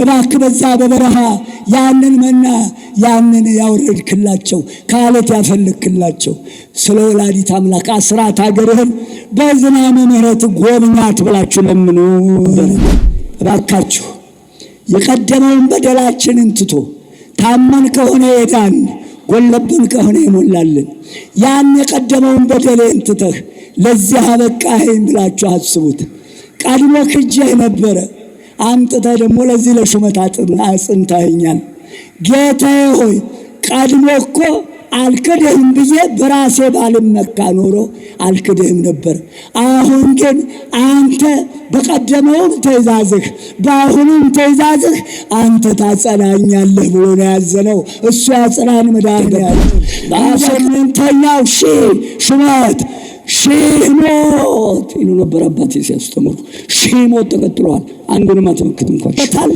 እባክህ በዛ በበረሃ ያንን መና ያንን ያወረድክላቸው ከአለት ያፈልክላቸው ስለ ወላዲት አምላክ አስራት ሀገርህን በዝናመ ምሕረት ጎብኛት ብላችሁ ለምኑ። እባካችሁ የቀደመውን በደላችንን ትቶ ታመን ከሆነ የዳን ጎለብን ከሆነ ይሞላልን ያን የቀደመውን በደሌን ትተህ ለዚህ አበቃኸኝ ብላችሁ አስቡት። ቀድሞ ክጄህ ነበረ አምጥተህ ደግሞ ለዚህ ለሹመት አጽንተኸኛል። ጌታዬ ሆይ ቀድሞ እኮ አልክድህም ብዬ በራሴ ባልመካ ኖሮ አልክድህም ነበር። አሁን ግን አንተ በቀደመውም ትእዛዝህ በአሁኑም ትእዛዝህ አንተ ታጸናኛለህ ብሎ ነው ያዘነው። እሱ ያጽናን መድኃኒዓለም። በ8ኛው ሹመት ሺህ ሞት ይሉ ነበር አባቴ ሲያስተምሩ። ሺህ ሞት ተቀጥሏል። አንዱንም አትመክት እንኳን በታል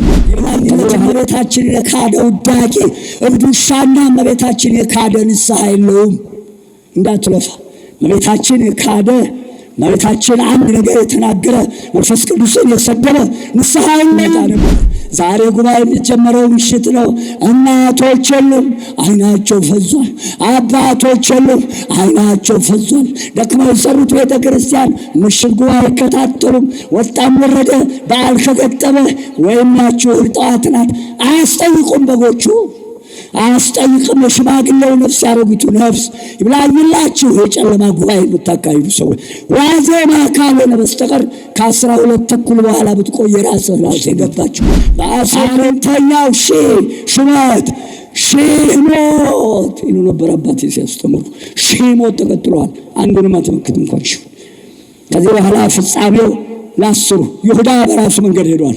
እመቤታችን የካደ ውዳቂ እብዱሻና እመቤታችን የካደ ንስሐ የለውም እንዳትለፋ። እመቤታችን የካደ እመቤታችን አንድ ነገር የተናገረ መንፈስ ቅዱስን የሰደበ ንስሐ ይመጣ ነበር። ዛሬ ጉባኤ የሚጀመረው ምሽት ነው። እናቶች የሉም አይናቸው ፈዟል። አባቶች የሉም አይናቸው ፈዟል። ደክመው የሰሩት ቤተ ክርስቲያን ምሽት ጉባኤ አይከታተሉም። ወጣም ወረደ በዓል ከገጠመ ወይም ያችሁ ጠዋት ናት አያስጠይቁም። በጎቹ አያስጠይቅም። የሽማግሌው ነፍስ ያሮጊቱ ነፍስ ይብላኝላችሁ። የጨለማ ጉባኤ የምታካሂዱ ሰዎች ዋዜማ ካልሆነ በስተቀር ከ12 ተኩል በኋላ ብትቆይ ራስህ የገባችሁ። በ8ኛው ሹመት ሺህ ሞት ይሉ ነበር አባቴ ሲያስተምሩ። ሺህ ሞት ተቀጥሏል። አንዱንም አትመክት እንኳን ሺህ። ከዚህ በኋላ ፍጻሜው ለ10 ይሁዳ በራሱ መንገድ ሄዷል።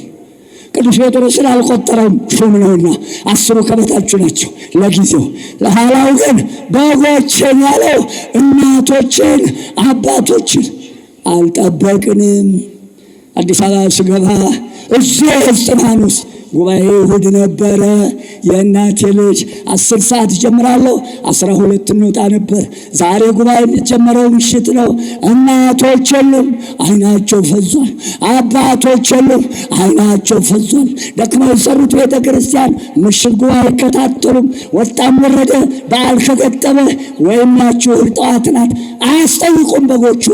ቅዱስ ጴጥሮስን አልቆጠረም ሹም ነውና 10 ከበታችሁ ናቸው ለጊዜው። ለኋላው ግን በጎችን ያለው እናቶችን አባቶችን አልጠበቅንም። አዲስ አበባ ስገባ እዚህ እስጢፋኖስ ጉባኤ እሑድ ነበረ። የእናቴ ልጅ 10 ሰዓት ጀምራለሁ 12 እንወጣ ነበር። ዛሬ ጉባኤ የሚጀመረው ምሽት ነው። እናቶች የሉም አይናቸው ፈዟል። አባቶች የሉም አይናቸው ፈዟል። ደክመው የሰሩት ቤተ ክርስቲያን ምሽት ጉባኤ አይከታተሉም። ወጣም ወረደ በዓል ከገጠመ ወይም ያችሁ ጠዋት ናት አያስጠይቁም። በጎቹ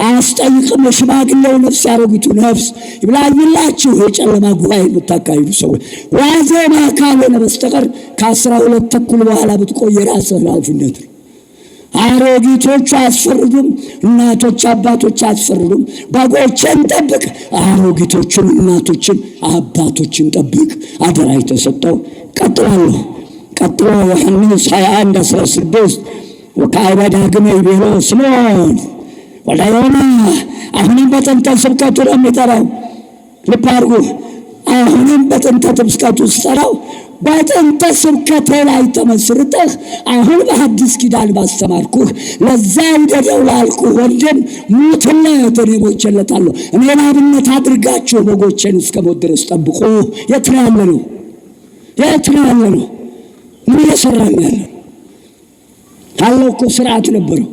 አያስጠይቅም። የሽማግሌው ነፍስ ያሮጊቱ ነፍስ ይብላኝላችሁ። የጨለማ ጉባኤ የምታካሂዱ ሰዎች ዋዜማ ካልሆነ በስተቀር ከ12 ተኩል በኋላ ብትቆይ ራስህ ኃላፊነት ነው። አሮጊቶቹ አያስፈርዱም። እናቶች አባቶች አያስፈርዱም። በጎችን ጠብቅ። አሮጊቶችን እናቶችን አባቶችን ጠብቅ። አደራ የተሰጠው። ቀጥሎ ዮሐንስ 21:16 ወካዕበ ዳግመ ይቤሎ ስምዖን ወልደ ዮና። አሁንም በጥንተ ስብከቱ ነው የሚጠራው። ልብ አድርጉ። አሁንም በጥንተ ስብከቱ ሲጠራው በጥንተ ስብከቴ ላይ ተመስርተህ አሁን በሐዲስ ኪዳን ባስተማርኩህ ለዛ ውደደው ላልኩህ ወንድም ሙትለት። እኔ ሞቼለታለሁ። እኔን አብነት አድርጋችሁ በጎቼን እስከ ሞት ድረስ ጠብቁ። የት ነው ያለ ነው? ምን እየሰራን ያለ አለው እኮ ስርዓት ነበረው።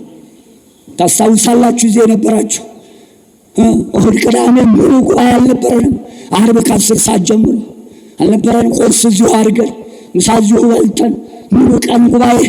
ታስታውሳላችሁ? እዚህ የነበራችሁ እሑድ ቅዳሜ ሙሉ ጉባኤ አልነበረንም። ዓርብ ከ10 ሰዓት ጀምሮ አልነበረንም። ቁርስ እዚሁ አድርገን ምሳ እዚሁ በልተን ሙሉ ቀን ጉባኤ።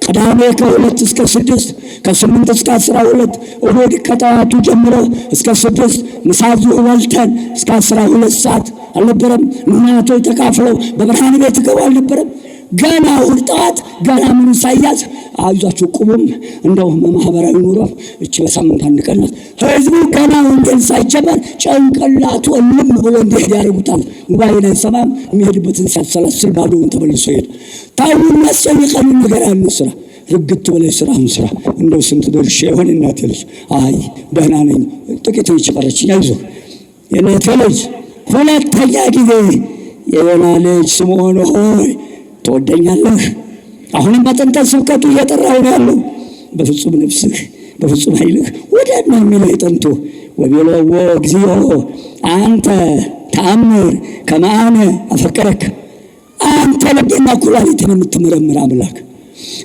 ቅዳሜ ከ2 እስከ 6 ከ8 እስከ 12 እሑድ ከጠዋቱ ጀምሮ እስከ 6 ምሳ እዚሁ በልተን እስከ 12 ሰዓት አልነበረም። እናቶች ተካፍለው በብርሃን ቤት ገቡ አልነበረም። ገና እሑድ ጠዋት ገና ምኑ ሳያዝ አይዟችሁ ቁሙም እንደው ማህበራዊ ኑሮ እቺ በሳምንት አንድ ቀን ህዝቡ ገና ወንጌል ሳይጀመር ጭንቅላቱ እልም ብሎ እንዲሄድ ያደርጉታል። ጉባኤን አይሰማም። የሚሄድበትን ሲያሰላስል ባዶውን ተመልሶ ይሄድ። ታውን የሚያስጨንቀን ነገር አንስራ። ርግት ብለሽ ስራህን ስራ። እንደው ስንት ደርሼ ይሆን እናቴ ልጅ? አይ ደህና ነኝ ጥቂት ነች ቀረችኝ። አይዞህ የእናቴ ልጅ። ሁለተኛ ጊዜ የዮና ልጅ ስምዖን ሆይ ትወደኛለህ? አሁንም በጥንተ ስብከቱ እየጠራሁ ነው ያለው። በፍጹም ነፍስህ በፍጹም ኃይልህ ውደድ ነው የሚለው ጥንቱ። ወቤሎዎ እግዚኦ አንተ ተአምር ከመ አነ አፈቅረከ። አንተ ልብና ኩላሊትን የምትመረምር አምላክ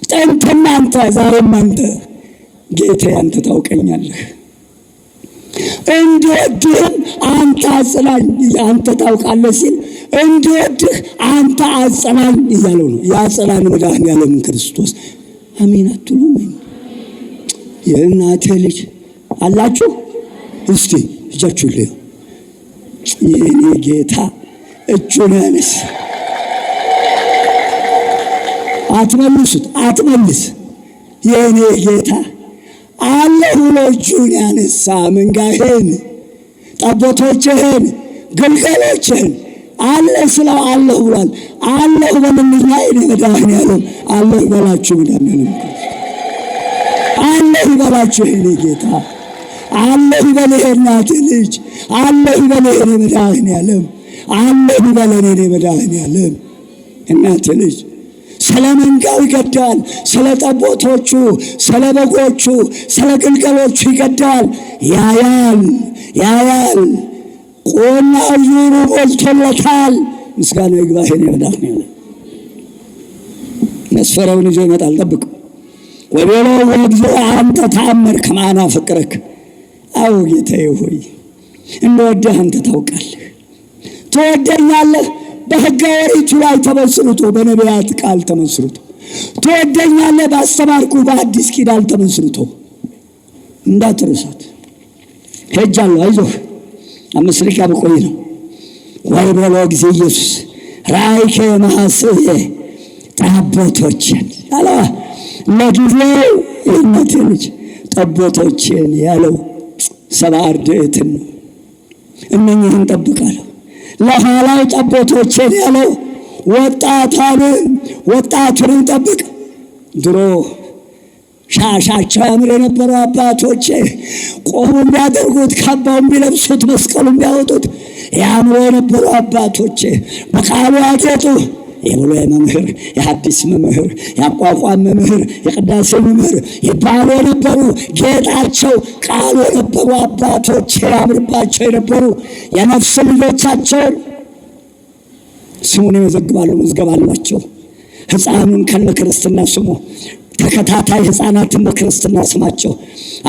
ጥንትም አንተ ዛሬም አንተ ጌታዬ አንተ ታውቀኛለህ። እንድወድህም አንተ አጽናኝ አንተ ታውቃለህ ሲል እንዲወድህ አንተ አጽናኝ እያለው ነው። ያጽናን መድኃኔዓለም ክርስቶስ። አሜን አትሉም? የእናቴ ልጅ አላችሁ? እስቲ እጃችሁ ላይ የኔ ጌታ እጁን ያነሳ። አትመልሱት፣ አትመልስ። የኔ ጌታ አለሁ ብሎ እጁን ያነሳ መንጋህን፣ ጠቦቶችህን፣ ግልገሎችህን አለ ስለው አለሁ ብሏል። አለሁ በምንኛ የኔ መድኃኔዓለም አለሁ በላችሁ። መድኃኔዓለም አለሁ በላችሁ የኔ ጌታ አለሁ በለህ እናቴ ልጅ አለሁ በለህ የኔ መድኃኔዓለም አለሁ በለህ የኔ መድኃኔዓለም እናቴ ልጅ። ስለ መንጋው ይገደዋል፣ ስለ ጠቦቶቹ፣ ስለ በጎቹ፣ ስለ ግልገሎቹ ይገደዋል። ያያል ያያል። ቆናው ዙሩ ሞልቶለታል። ምስጋና ይግባህ የኔ መድኃኔዓለም። መስፈሪያውን ይዞ ይመጣል፣ ጠብቁ። ወቤሎ ወእግዚኦ አንተ ተአምር ከማና ፍቅረክ። አዎ ጌታዬ ሆይ እንደወደህ አንተ ታውቃለህ፣ ትወደኛለህ። በሕገ ኦሪቱ ላይ ተመስርቶ በነቢያት ቃል ተመስርቶ ትወደኛለህ። ባስተማርኩ በአዲስ ኪዳን ተመስርቶ እንዳትረሳት። ሄጃለሁ፣ አይዞህ 5 ደቂቃ በቆይ ነው። ወይቤሎ ጊዜ ኢየሱስ ራእይከ መሐስየ ጠቦቶችን አለ። ለጊዜው የእናቴ ልጅ ጠቦቶችን ያለው 70 አርድእትን ነው። እነኝህን ጠብቃለሁ። ለኋላው ጠቦቶችን ያለው ወጣቱን ጠብቅ። ድሮ ሻሻቸው ያምር የነበሩ አባቶቼ ቆቡን ቢያደርጉት፣ ካባውን ቢለብሱት፣ መስቀሉን ቢያወጡት ያምሩ የነበሩ አባቶቼ በቃሉ ያጌጡ የብሉይ መምህር፣ የሐዲስ መምህር፣ የአቋቋም መምህር፣ የቅዳሴ መምህር ይባሉ የነበሩ ጌጣቸው ቃሉ የነበሩ አባቶች ያምርባቸው የነበሩ የነፍስ ልጆቻቸውን ስሙን ይመዘግባሉ፣ መዝገብ አላቸው። ሕፃኑን ከነ ክርስትና ስሙ፣ ተከታታይ ሕፃናትን በክርስትና ስማቸው፣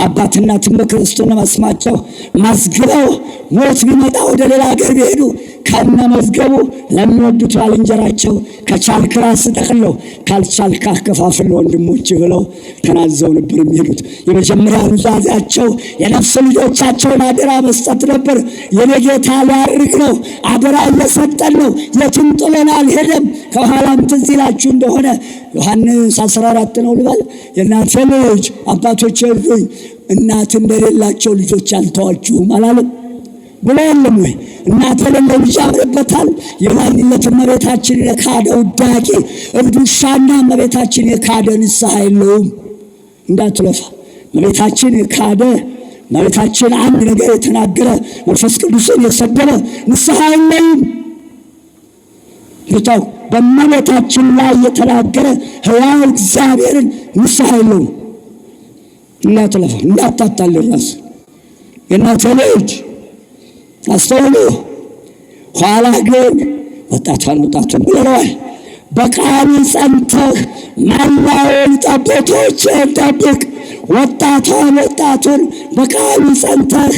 አባት እናትን በክርስትና ስማቸው መዝግበው ሞት ቢመጣ ወደ ሌላ ሀገር ቢሄዱ ከነ መዝገቡ ለሚወዱት ባልንጀራቸው ከቻልክ ራስ ጠቅለው ካልቻልክ አከፋፍል ወንድሞች ብለው ተናዘው ነበር የሚሄዱት። የመጀመሪያ ኑዛዜያቸው የነፍስ ልጆቻቸውን አደራ መስጠት ነበር። የኔ ጌታ ሊያርግ ነው፣ አደራ እየሰጠን ነው፣ የትም ጥሎን አልሄደም። ከኋላም ትዝ ይላችሁ እንደሆነ ዮሐንስ 14 ነው ልበል፣ የእናቴ ልጅ አባቶች እርዱኝ፣ እናት እንደሌላቸው ልጆች አልተዋችሁም አላለም ብሎ የለም ወይ? እናት የሌለው ልጅ ያምርበታል። የማንነት እመቤታችን የካደ ውዳቂ እብድ ውሻና እመቤታችን የካደ ንስሐ የለውም። እንዳትለፋ። እመቤታችን የካደ እመቤታችን አንድ ነገር የተናገረ መንፈስ ቅዱስን የሰደበ ንስሐ የለውም። ብታው በእመቤታችን ላይ የተናገረ ሕያው እግዚአብሔርን ንስሐ የለውም። እንዳትለፋ፣ እንዳታታልል ራስ የእናቴ ልጅ አስተውሉ። ኋላ ግን ወጣቱን ብለዋል፣ በቃሉ ጸንተህ መላውን ጠቦቶችን ጠብቅ። ወጣቱን በቃሉ ጸንተህ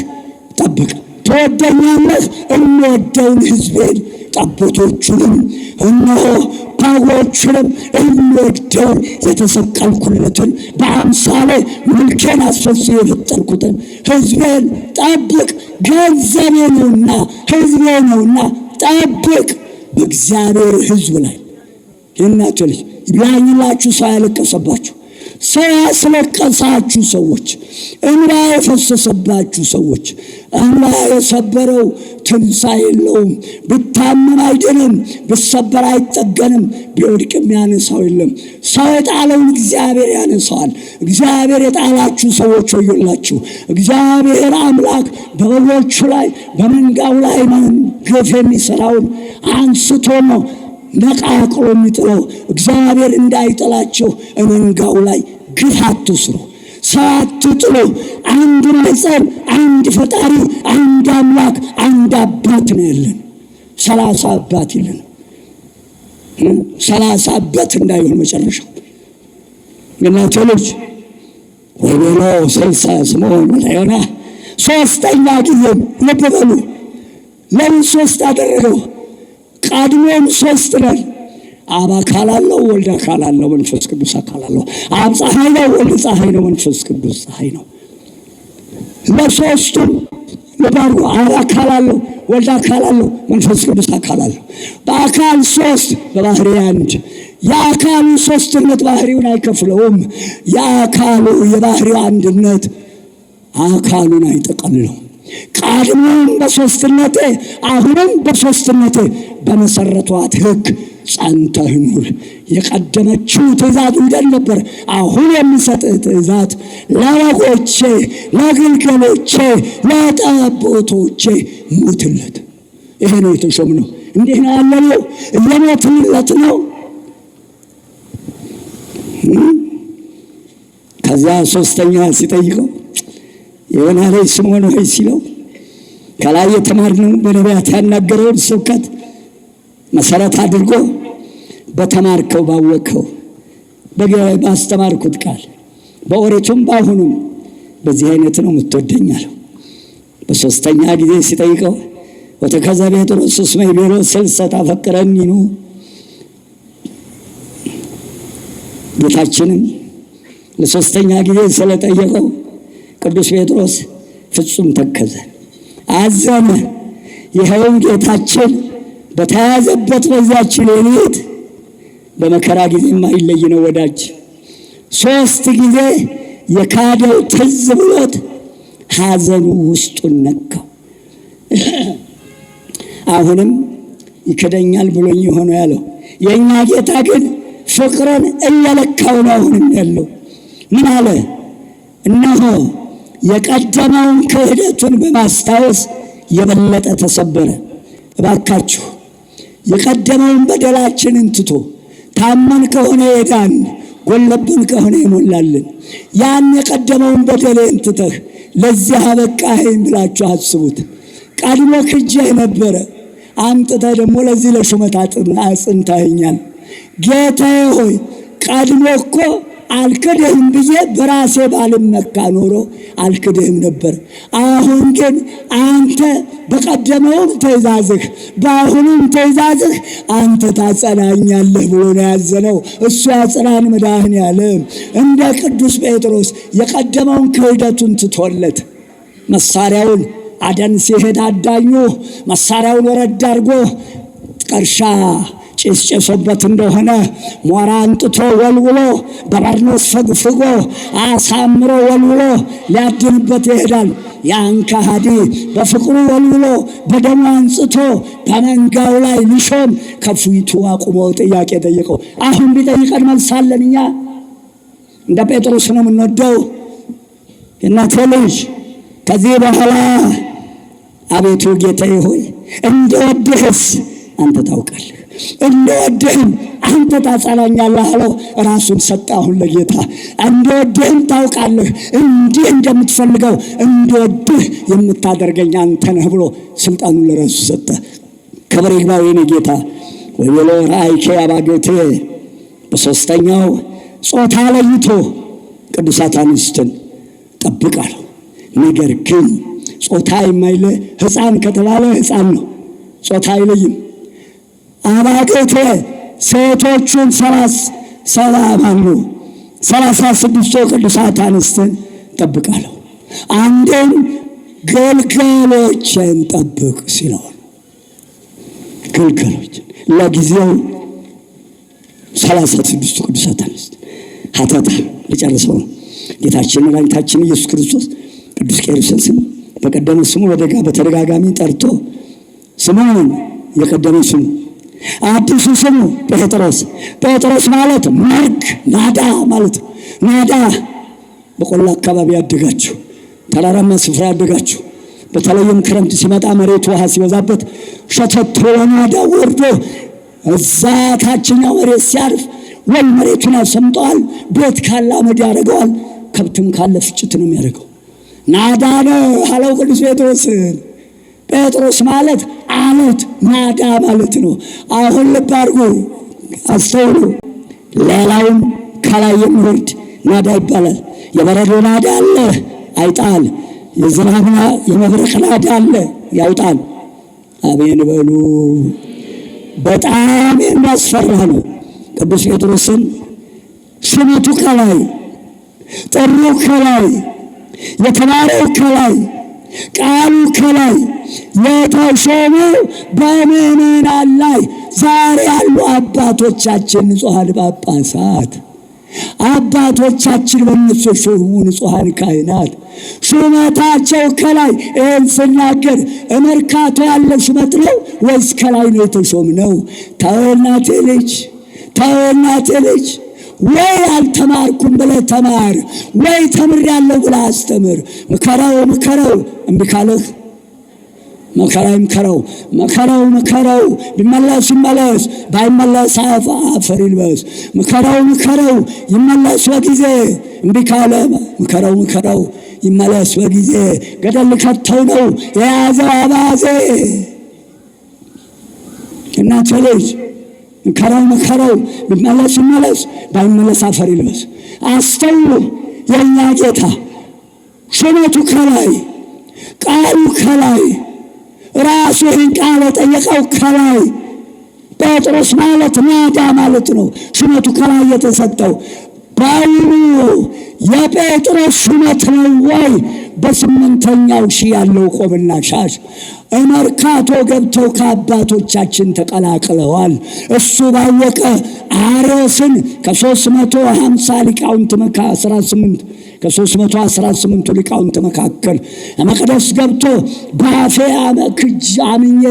ጠብቅ። ትወደኛለህ፣ እንወደውን ሕዝቤን ጠቦቶቹንም እነሆ በጎቹንም እንወደውን የተሰቀልኩለትን በአምሳሌ መልኬን አስፈጽሜ የፈጠርኩትን ሕዝቤን ጠብቅ። ገንዘቤ ነውና ሕዝቤ ነውና ጠብቅ። በእግዚአብሔር ሕዝብ ላይ የእናንተ ልጅ ይብላኝላችሁ፣ ሰው ያለቀሰባችሁ፣ ሰው ያስለቀሳችሁ ሰዎች፣ እንባ የፈሰሰባችሁ ሰዎች፣ እንባ የሰበረው ትንሣኤ የለውም። ብታመም አይድንም፣ ብሰበር አይጠገንም፣ ቢወድቅም ያነሳው የለም። ሰው የጣለውን እግዚአብሔር ያነሳዋል። እግዚአብሔር የጣላችሁ ሰዎች ወዮላችሁ። እግዚአብሔር አምላክ በበጎቹ ላይ በመንጋው ላይ ግፍ የሚሠራውን አንስቶ ነው ነቃቅሎ የሚጥለው። እግዚአብሔር እንዳይጥላችሁ መንጋው ላይ ግፍ አትስሩ፣ ሰው አትጥሉ። አንድ ማኅፀን፣ አንድ ፈጣሪ፣ አንድ አምላክ፣ አንድ አባት ነው ያለን። 30 አባት የለን። 30 አባት እንዳይሆን መጨረሻው የእናንተ ልጅ ወይቤሎ 60 ስምዖን ወዮና። ሶስተኛ ጊዜም ልብ በሉ። ለምን 3 አደረገው? ቀድሞም ሶስት ነን። አብ አካል አለው፣ ወልድ አካል አለው፣ መንፈስ ቅዱስ አካል አለው። አብ ፀሐይ ነው፣ ወልድ ፀሐይ ነው፣ መንፈስ ቅዱስ ፀሐይ ነው። ለሶስቱም ለባሩ አብ አካል አለው፣ ወልድ አካል አለው፣ መንፈስ ቅዱስ አካል አለው። በአካል ሶስት በባህሪ አንድ። የአካሉ ሶስትነት ባህሪውን አይከፍለውም። የአካሉ የባህሪው አንድነት አካሉን አይጠቀልለውም። ቀድሞም በሶስትነቴ አሁንም በሶስትነቴ በመሰረቷት ሕግ ጸንተህ ኑር። የቀደመችው ትእዛዝ ውደድ ነበር። አሁን የምሰጥህ ትእዛዝ ለበጎቼ፣ ለግልገሎቼ፣ ለጠቦቶቼ ሙትለት። ይሄ ነው የተሾምነው። እንዲህ ነው ያለነው። እየሞትንለት ነው። ከዚያ ሶስተኛ ሲጠይቀው የዮና ልጅ ስምዖን ሆይ ሲለው ከላይ የተማርነው በነቢያት ያናገረውን ስብከት መሰረት አድርጎ በተማርከው ባወቅከው ባስተማርኩት ቃል በኦሪቱም በአሁኑም በዚህ አይነት ነው የምትወደኝ አለው። በሶስተኛ ጊዜ ሲጠይቀው ወተከዘ ጴጥሮስ እስመ ይቤሎ ስልሰ ታፈቅረኒኑ። ጌታችንም ለሶስተኛ ጊዜ ስለጠየቀው ቅዱስ ጴጥሮስ ፍጹም ተከዘ፣ አዘነ። ይኸውም ጌታችን በተያዘበት በዛች ሌሊት በመከራ ጊዜ የማይለይ ነው ወዳጅ። ሶስት ጊዜ የካደው ትዝ ብሎት ሐዘኑ ውስጡን ነካው። አሁንም ይከደኛል ብሎኝ ሆኖ ያለው የእኛ ጌታ ግን ፍቅርን እየለካው ነው አሁንም ያለው። ምን አለ? እነሆ የቀደመውን ክህደቱን በማስታወስ የበለጠ ተሰበረ። እባካችሁ የቀደመውን በደላችንን ትቶ ታመን ከሆነ የዳን ጎለብን ከሆነ ይሞላልን። ያን የቀደመውን በደሌን ትተህ ለዚህ አበቃኸኝ ብላችሁ አስቡት። ቀድሞ ክጄህ ነበረ፣ አምጥተህ ደግሞ ለዚህ ለሹመት አጽንተኸኛል። ጌታዬ ሆይ ቀድሞ እኮ አልክድህም ብዬ በራሴ ባልመካ ኖሮ አልክድህም ነበር። አሁን ግን አንተ በቀደመውም ትእዛዝህ በአሁኑም ትእዛዝህ አንተ ታጸናኛለህ ብሎ ነው ያዘነው። እሱ ያጽናን መድኃኔዓለም። እንደ ቅዱስ ጴጥሮስ የቀደመውን ክህደቱን ትቶለት መሳሪያውን አደን ሲሄድ አዳኙ መሳሪያውን ወረድ አድርጎ ቀርሻ ጭስ ጭሶበት እንደሆነ ሞራ አንጥቶ ወልውሎ በበርኖስ ፈግፍጎ አሳምሮ ወልውሎ ሊያድንበት ይሄዳል። ያን ከሃዲ በፍቅሩ ወልውሎ በደሙ አንጽቶ በመንጋው ላይ ሊሾም ከፊቱ አቁሞ ጥያቄ ጠየቀው። አሁን ቢጠይቀን መልሳለን። እኛ እንደ ጴጥሮስ ነው የምንወደው። እናቴ ልጅ ከዚህ በኋላ አቤቱ ጌታዬ ሆይ እንደወድህስ አንተ ታውቃለህ፣ እንደወድህም አንተ ታጸናኛለህ አለው። ራሱን ሰጠ አሁን ለጌታ። እንደወድህም ታውቃለህ፣ እንዲህ እንደምትፈልገው እንደወድህ የምታደርገኝ አንተ ነህ ብሎ ስልጣኑን ለራሱ ሰጠ። ክብር ይግባው የኔ ጌታ። ወይሎ ራእይከ አባጌቴ በሶስተኛው ጾታ ለይቶ ቅዱሳት አንስትን ጠብቃለሁ። ነገር ግን ጾታ የማይለ ሕፃን ከተባለ ሕፃን ነው፣ ጾታ አይለይም። አባጌቴ ሴቶቹን 36 ቅዱሳት አንስትን ጠብቃለሁ። አንዴም ግልገሎችን ጠብቅ ሲለው ግልገሎችን ለጊዜው 36 ቅዱሳት አንስት ሀተታ ሊጨርሰው ነው። ጌታችን መድኃኒታችን ኢየሱስ ክርስቶስ ቅዱስ ቄርሎስን ስሙ በቀደመ ስሙ በተደጋጋሚ ጠርቶ ስሙን የቀደመ ስሙ አዲሱ ስሙ ጴጥሮስ ማለት መርግ ናዳ ማለት ነው። ናዳ በቆላ አካባቢ ያደጋችሁ ተራራማ ስፍራ ያደጋችሁ በተለይም ክረምት ሲመጣ መሬቱ ውሃ ሲበዛበት ሸተት ብሎ ናዳ ወርዶ እዛ ታችኛው መሬት ሲያርፍ ወይ መሬቱን ያሰምጠዋል፣ ቤት ካለ አመድ ያደርገዋል፣ ከብትም ካለ ፍጭት ነው የሚያደርገው። ናዳ ነው አለው ቅዱስ ጴጥሮስን። ጴጥሮስ ማለት አለት ናዳ ማለት ነው። አሁን ልብ አድርጉ አስተውሉ። ሌላውም ከላይ የሚወርድ ናዳ ይባላል። የበረዶ ናዳ አለ አይጣል፣ የዝናብና የመብረቅ ናዳ አለ ያውጣል። አሜን በሉ። በጣም የሚያስፈራ ነው። ቅዱስ ጴጥሮስን ሹመቱ ከላይ፣ ጥሪው ከላይ፣ የተማረው ከላይ፣ ቃሉ ከላይ የተሾመው በምዕመናን ላይ ዛሬ ያሉ አባቶቻችን ንጹሐን ጳጳሳት፣ አባቶቻችን በእነሱ የሾሙ ንጹሐን ካህናት ሹመታቸው ከላይ። ይህን ስናገር መርካቶ ያለ ሹመት ነው ወይስ ከላይ ነው የተሾምነው? ተው እናቴ ልጅ፣ ተው እናቴ ልጅ። ወይ አልተማርኩም ብለህ ተማር፣ ወይ ተምሬያለሁ ብለህ አስተምር። ምከረው ምከረው፣ እምቢ ካለህ መከራ ይምከረው፣ መከራው መከራው። ቢመለስ ይመለስ፣ ባይመለስ አፈር ይልበስ። ምከረው ምከረው፣ ይመለስ በጊዜ። እምቢ ካለ ምከረው ምከረው፣ ይመለስ በጊዜ። ገደል ከተው ነው የያዘው አባዜ። እናቴ ልጅ ምከረው ምከረው፣ ቢመለስ ይመለስ፣ ባይመለስ አፈር ይልበስ። አስተውሉ፣ የእኛ ጌታ ሹመቱ ከላይ፣ ቃሉ ከላይ፣ ራሱ ይህን ቃል የጠየቀው ከላይ። ጴጥሮስ ማለት ናዳ ማለት ነው። ሹመቱ ከላይ የተሰጠው በአሁኑ የጴጥሮስ ሹመት ነው ወይ? በስምንተኛው ሺህ ያለው ቆብና ሻሽ መርካቶ ገብተው ከአባቶቻችን ተቀላቅለዋል። እሱ ባወቀ አርዮስን ከ350 ሊቃውንት ከ318 ሊቃውንት መካከል መቅደስ ገብቶ በአፌ ክጅ አምኜ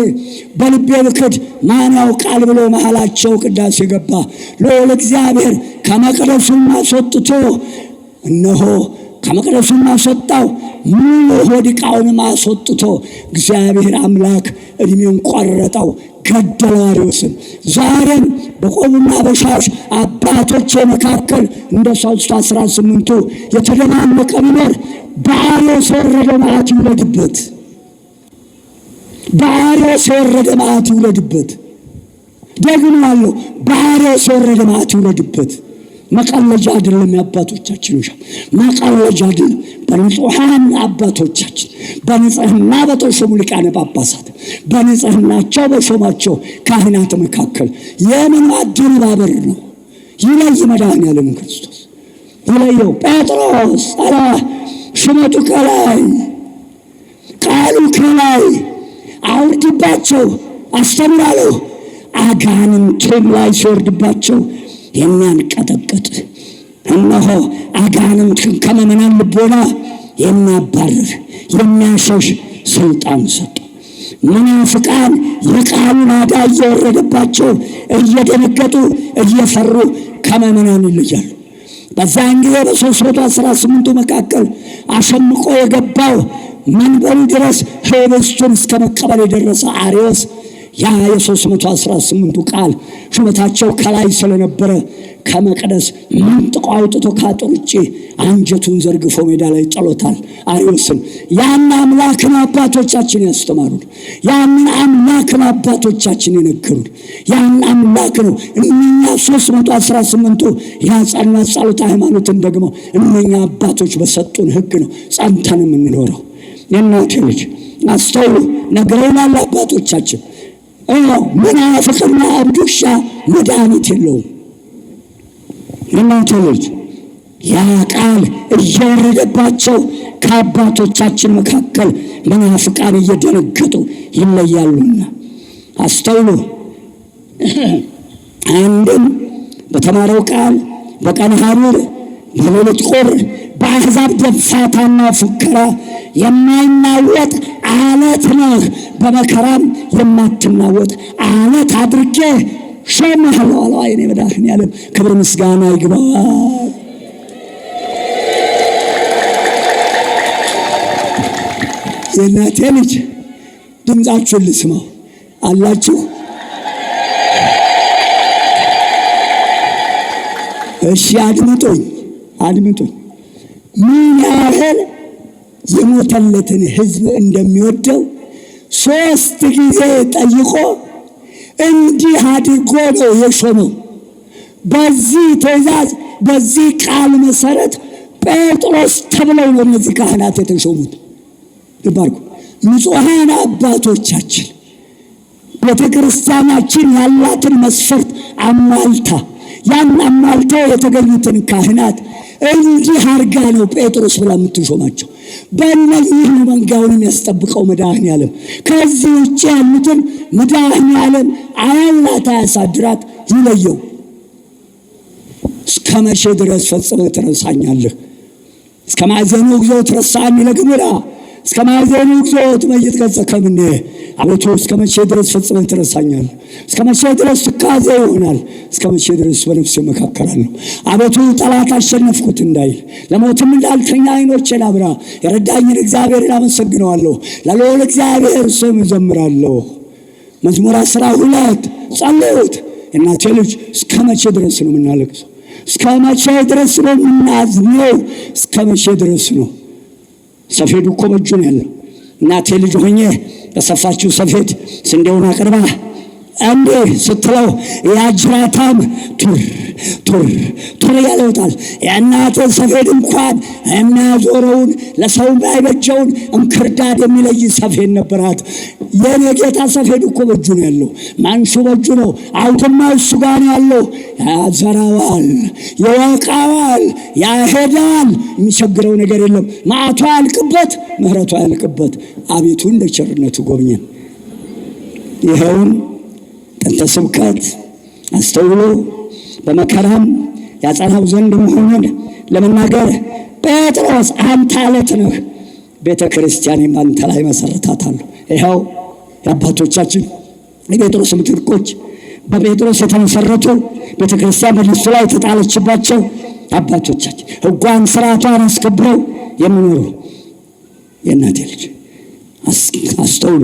በልቤ ብክድ ማን ያውቃል ብሎ መሃላቸው ቅዳሴ ገባ። ልዑል እግዚአብሔር ከመቅደሱም አስወጥቶ እነሆ ከመቅደሱም አስወጣው፣ ሙሉ ሆድ ዕቃውንም አስወጥቶ እግዚአብሔር አምላክ እድሜውን ቆረጠው፣ ገደለው አርዮስን። ዛሬም በቆቡና በሻሽ አባቶች መካከል እንደ 318ቱ የተደማመቀ ቢኖር በአርዮስ የወረደ መዓት ይውለድበት፣ በአርዮስ የወረደ መዓት ይውለድበት። ደግሞ አለው በአርዮስ የወረደ መዓት ይውለድበት። መቀለጃ አይደለም የአባቶቻችን ውሻ፣ መቀለጃ አይደለም። በንጹሐን አባቶቻችን በንጽህና በተሾሙ ሊቃነ ጳጳሳት በንጽህናቸው በሾማቸው ካህናት መካከል የምን ማደነባበር ነው? ይለይ መድኃኔዓለም ክርስቶስ ይለየው። ጴጥሮስ አላ ሹመቱ ከላይ፣ ቃሉ ከላይ፣ አውርድባቸው አስተምራለሁ። አጋንንቱም ላይ ሲወርድባቸው የሚያንቀጠቅጥ እነሆ አጋንንትን ከመመናን ልቦና የሚያባርር የሚያሸሽ ስልጣን ሰጡ። መናፍቃን የቃሉ ናዳ እየወረደባቸው እየደነገጡ እየፈሩ ከመመናን ይለያሉ። በዛን ጊዜ በ318ቱ መካከል አሸምቆ የገባው መንበሩ ድረስ ህብስቱን እስከ መቀበል የደረሰ አርዮስ ያ የ318ቱ ቃል ሹመታቸው ከላይ ስለነበረ ከመቅደስ መንጥቆ አውጥቶ ከአጥር ውጭ አንጀቱን ዘርግፎ ሜዳ ላይ ጥሎታል አርዮስን። ያን አምላክን አባቶቻችን ያስተማሩን፣ ያን አምላክን አባቶቻችን የነገሩን፣ ያን አምላክ ነው። እነኛ 318ቱ ያጸናት ጸሎተ ሃይማኖትን ደግሞ እነኛ አባቶች በሰጡን ሕግ ነው ጸንተን የምንኖረው። የእናቴ ልጅ አስተውሉ፣ ነግረውናል አባቶቻችን። መናፍቅና እብድ ውሻ መድኃኒት የለውም። የእናንተ ልጅ ያ ቃል እየወረደባቸው ከአባቶቻችን መካከል መናፍቃን እየደነገጡ ይለያሉና አስተውሉ። አንድም በተማረው ቃል በቀን ሐሩር በሌሊት ቁር በአሕዛብ ደፋታና ፉከራ የማይናወጥ አለት ነህ፣ በመከራም የማትናወጥ አለት አድርጌ ሾመሃለሁ አለ አይኔ መድኃኔዓለም። ክብር ምስጋና ይግባው። የእናቴ ልጅ ድምፃችሁን ልስማው አላችሁ? እሺ አድምጡኝ፣ አድምጡኝ። ምን ያህል የሞተለትን ሕዝብ እንደሚወደው 3 ጊዜ ጠይቆ እንዲህ አድርጎ ነው የሾመው። በዚህ ትእዛዝ በዚህ ቃል መሰረት ጴጥሮስ ተብለው ነው እነዚህ ካህናት የተሾሙት። ልባርኩ ንጹሐን አባቶቻችን ቤተክርስቲያናችን ያላትን መስፈርት አሟልታ ያን አሟልተው የተገኙትን ካህናት እንዲህ አርጋ ነው ጴጥሮስ ብላ የምትሾማቸው። በእነዚህ ነው መንጋውን የሚያስጠብቀው መድኃኔዓለም። ከዚህ ውጭ ያሉትን መድኃኔዓለም አያላት አያሳድራት ይለየው። እስከ መቼ ድረስ ፈጽመህ ትረሳኛለህ? እስከ ማዕዘኑ እግዚኦ ትረሳኝ ለግሙራ እስከ ማዕዘኑ እግዚኦ ትመይት ገጸከምኔ። አቤቱ እስከ መቼ ድረስ ፈጽመህ ትረሳኛለህ? እስከ መቼ ድረስ ትካዜ ይሆናል? እስከ መቼ ድረስ በነፍሴ መካከላለሁ? አቤቱ ጠላት አሸነፍኩት እንዳይል ለሞትም እንዳልተኛ ዓይኖቼን አብራ። የረዳኝን እግዚአብሔርን አመሰግነዋለሁ፣ ለልዑል እግዚአብሔር ስም እዘምራለሁ። መዝሙር 12 ጸልዩት። እናቴ ልጅ እስከ መቼ ድረስ ነው የምናለቅሰው? እስከ መቼ ድረስ ነው የምናዝነው? እስከ መቼ ድረስ ነው? ሰፌዱ እኮ በእጁ ነው ያለው። እናቴ ልጅ ሆኜ በሰፋችው ሰፌድ ስንዴውን አቅርባ አንዴ ስትለው ያጅራታም ቱር ያለውታል። የእናቴ ሰፌድ እንኳን የሚያዞረውን ለሰው አይበጀውን እንክርዳድ የሚለይ ሰፌድ ነበራት። የኔ ጌታ ሰፌድ እኮ በእጁ ነው ያለው። ማንሹ በእጁ ነው። አውድማ እሱ ጋር ነው ያለው። ያዘራዋል፣ ይወቃዋል፣ ያሄዳል። የሚቸግረው ነገር የለም። መዓቱ ያልቅበት፣ ምሕረቱ ያልቅበት። አቤቱ እንደ ቸርነቱ ጎብኘን። ይኸውን ጥንተ ስብከት አስተውሎ በመከራም ያጸናው ዘንድ መሆኑን ለመናገር ጴጥሮስ አንተ አለት ነህ፣ ቤተ ክርስቲያኔም አንተ ላይ መሰረታታለሁ። ይኸው የአባቶቻችን የጴጥሮስ ምትኮች በጴጥሮስ የተመሰረቱ ቤተ ክርስቲያን በነሱ ላይ የተጣለችባቸው አባቶቻችን ሕጓን ስርዓቷን አስከብረው የሚኖሩ የእናቴ ልጅ አስተውሎ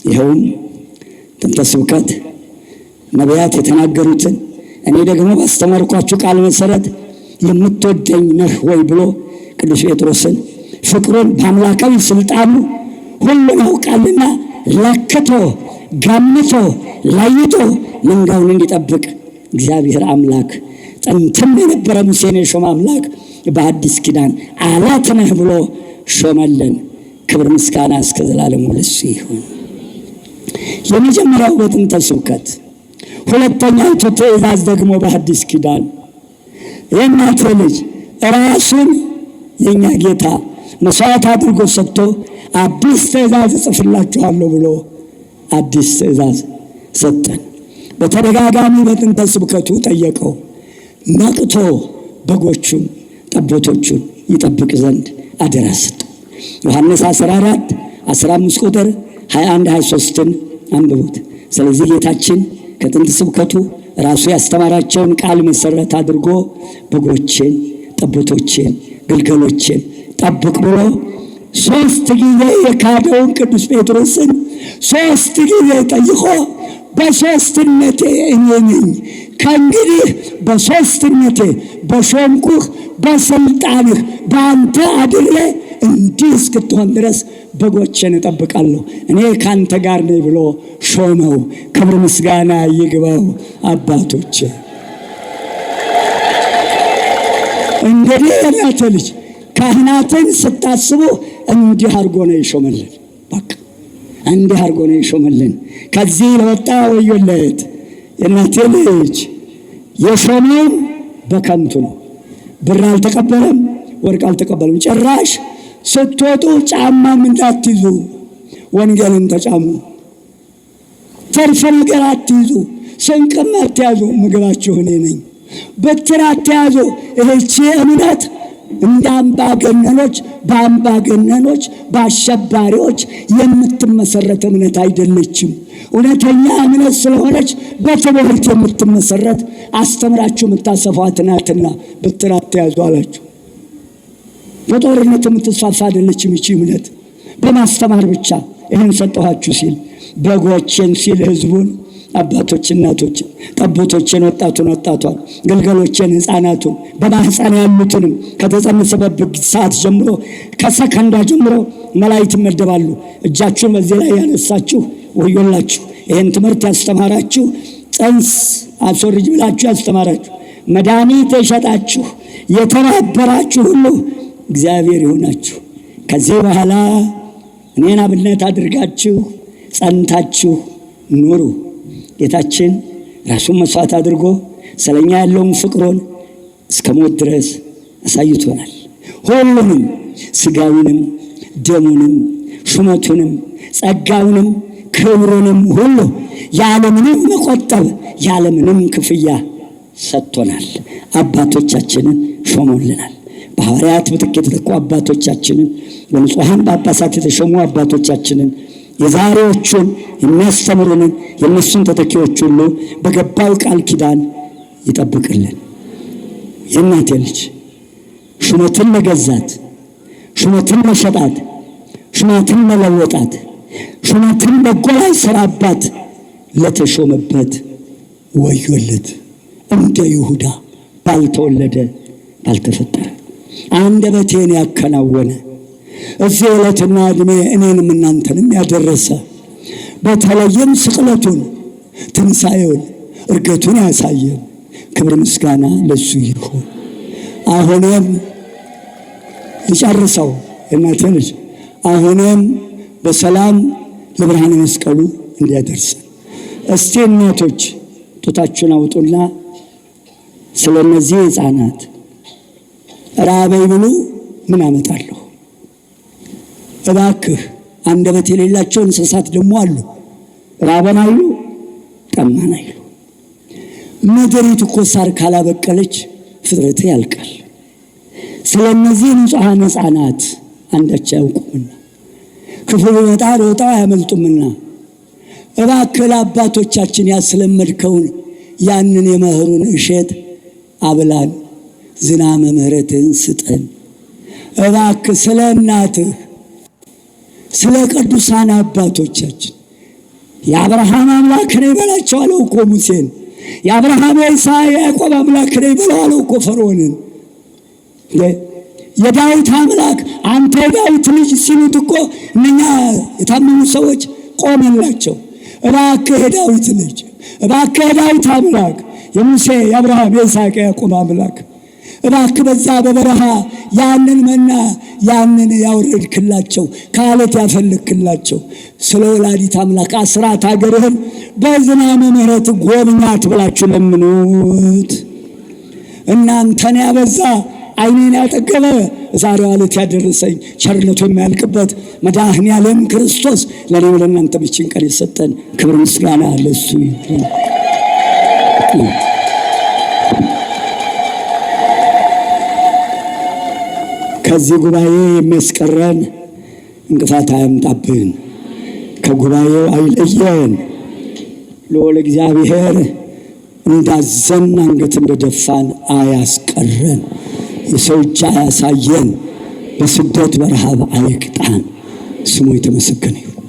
ይኸውም ጥንተ ስብከት ነቢያት የተናገሩትን እኔ ደግሞ ባስተማርኳችሁ ቃል መሰረት የምትወደኝ ነህ ወይ ብሎ ቅዱስ ጴጥሮስን ፍቅሩን በአምላካዊ ስልጣኑ ሁሉን ያውቃልና ለክቶ ገምቶ ለይቶ መንጋውን እንዲጠብቅ እግዚአብሔር አምላክ ጥንትም የነበረ ሙሴን የሾመ አምላክ በአዲስ ኪዳን አላት ነህ ብሎ ሾመልን። ክብር ምስጋና እስከ ዘላለሙ ለእሱ ይሁን። የመጀመሪያው በጥንተ ስብከት፣ ሁለተኛው ትእዛዝ ደግሞ በአዲስ ኪዳን የእናቴ ልጅ ራሱን የኛ ጌታ መስዋዕት አድርጎ ሰጥቶ አዲስ ትእዛዝ እጽፍላችኋለሁ ብሎ አዲስ ትእዛዝ ሰጠን። በተደጋጋሚ በጥንተ ስብከቱ ጠየቀው። ነቅቶ በጎቹን ጠቦቶቹን ይጠብቅ ዘንድ አደራ ሰጠው። ዮሐንስ 14 15 ቁጥር 21 23ን አንብቡት። ስለዚህ ጌታችን ከጥንት ስብከቱ ራሱ ያስተማራቸውን ቃል መሰረት አድርጎ በጎችን ጠቦቶችን ግልገሎችን ጠብቅ ብሎ 3 ጊዜ የካደውን ቅዱስ ጴጥሮስን 3 ጊዜ ጠይቆ በሶስትነቴ እኔ ነኝ፣ ከእንግዲህ በሶስትነቴ በሾምኩህ በስልጣንህ በአንተ አድሬ እንዲህ እስክትሆን ድረስ በጎችን እጠብቃለሁ፣ እኔ ካንተ ጋር ነኝ ብሎ ሾመው። ክብር ምስጋና ይግባው። አባቶች እንግዲህ የእናቴ ልጅ ካህናትን ስታስቡ እንዲህ አድርጎ ነው ይሾመልን። በቃ እንዲህ አድርጎ ነው ይሾመልን። ከዚህ ለወጣ ወዮለት። የእናቴ ልጅ የሾመው በከንቱ ነው። ብር አልተቀበለም፣ ወርቅ አልተቀበለም። ጭራሽ ስትወጡ ጫማም እንዳትይዙ፣ ወንጌልን ተጫሙ። ተርፈ ነገር አትይዙ፣ ስንቅም አትያዙ፣ ምግባችሁ እኔ ነኝ። በትር አትያዙ። ይህቺ እምነት እንደ አምባገነኖች በአምባገነኖች በአሸባሪዎች የምትመሰረት እምነት አይደለችም። እውነተኛ እምነት ስለሆነች በትምህርት የምትመሰረት አስተምራችሁ የምታሰፏት ናትና በትር አትያዙ አላችሁ። በጦርነት የምትስፋፋ አይደለችም ይቺ እምነት፣ በማስተማር ብቻ ይህን ሰጠኋችሁ ሲል በጎችን ሲል ህዝቡን፣ አባቶች እናቶችን፣ ጠቦቶችን ወጣቷን፣ ግልገሎችን ሕፃናቱን፣ በማህፀን ያሉትንም ከተጸነሰበት ሰዓት ጀምሮ ከሰከንዷ ጀምሮ መላእክት ይመደባሉ። እጃችሁን በዚህ ላይ ያነሳችሁ ወዮላችሁ። ይህን ትምህርት ያስተማራችሁ፣ ጽንስ አስወርጅ ብላችሁ ያስተማራችሁ፣ መድኃኒት የሸጣችሁ የተባበራችሁ ሁሉ እግዚአብሔር ይሆናችሁ። ከዚህ በኋላ እኔን አብነት አድርጋችሁ ጸንታችሁ ኖሩ። ጌታችን ራሱን መስዋዕት አድርጎ ስለኛ ያለውን ፍቅሩን እስከ ሞት ድረስ አሳይቶናል። ሁሉንም ሥጋውንም ደሙንም ሹመቱንም ጸጋውንም ክብሩንም ሁሉ ያለምንም መቆጠብ ያለምንም ክፍያ ሰጥቶናል። አባቶቻችንን ሾሞልናል። በሐዋርያት ምትክ የተተኩ አባቶቻችንን፣ በንጹሐን ጳጳሳት የተሾሙ አባቶቻችንን፣ የዛሬዎቹን የሚያስተምሩንን የእነሱን ተተኪዎች ሁሉ በገባው ቃል ኪዳን ይጠብቅልን። የእናቴ ልጅ ሹመትን መገዛት፣ ሹመትን መሸጣት፣ ሹመትን መለወጣት፣ ሹመትን በጎ ላይ ሰራባት ለተሾመበት ወዮለት። እንደ ይሁዳ ባልተወለደ ባልተፈጠረ አንደበቴን ያከናወነ እዚህ ዕለትና ዕድሜ እኔንም እናንተንም ያደረሰ በተለይም ስቅለቱን፣ ትንሣኤውን፣ እርገቱን ያሳየን ክብር ምስጋና ለሱ ይሁን። አሁንም ልጨርሰው እናቴ ልጅ፣ አሁንም በሰላም ለብርሃነ መስቀሉ እንዲያደርሰን። እስቲ እናቶች ጡታችሁን አውጡና ስለ እነዚህ ሕፃናት ራበይ ብሉ ምን አመጣለሁ? እባክህ አንደበት የሌላቸው እንስሳት ደግሞ አሉ። ራበን አይሉ ጠማን አይሉ። ምድሪቱ እኮ ሳር ካላበቀለች ፍጥረት ያልቃል። ስለ እነዚህ ንጹሐን ሕፃናት አንዳች አያውቁምና ክፉ ቢመጣ ሮጠው አያመልጡምና እባክህ ለአባቶቻችን ያስለመድከውን ያንን የመኸሩን እሸት አብላን፣ ዝናመ ምሕረትህን ስጠን። እባክህ ስለ እናትህ ስለ ቅዱሳን አባቶቻችን የአብርሃም አምላክ ነኝ በላቸው አለው እኮ ሙሴን። የአብርሃም የይስሐቅ የያዕቆብ አምላክ ነኝ በለው አለው እኮ ፈርዖንን። የዳዊት አምላክ አንተ የዳዊት ልጅ ሲሉት እኮ እነኛ የታመኑ ሰዎች ቆመላቸው። እባክህ የዳዊት ልጅ፣ እባክህ የዳዊት አምላክ፣ የሙሴ የአብርሃም የይስሐቅ የያዕቆብ አምላክ እባክህ በዛ በበረሃ ያንን መና ያንን ያወረድክላቸው ከዓለት ያፈልክላቸው ስለ ወላዲት አምላክ አስራት ሀገርህን በዝናመ ምሕረት ጎብኛት ብላችሁ ለምኑት። እናንተን ያበዛ ዓይኔን ያጠገበ ዛሬው ዕለት ያደረሰኝ ቸርነቱ የሚያልቅበት መድኃኔዓለም ክርስቶስ ለእኔም ለእናንተ ብቻን ቀን የሰጠን ክብር ምስጋና ለእሱ ይሁን። ከዚህ ጉባኤ የሚያስቀረን እንቅፋት አያምጣብን፣ ከጉባኤው አይለየን። ልዑል እግዚአብሔር እንዳዘን አንገት እንደደፋን አያስቀረን፣ የሰው እጅ አያሳየን፣ በስደት በረሃብ አይቅጣን። ስሙ የተመሰገነ ይሁን።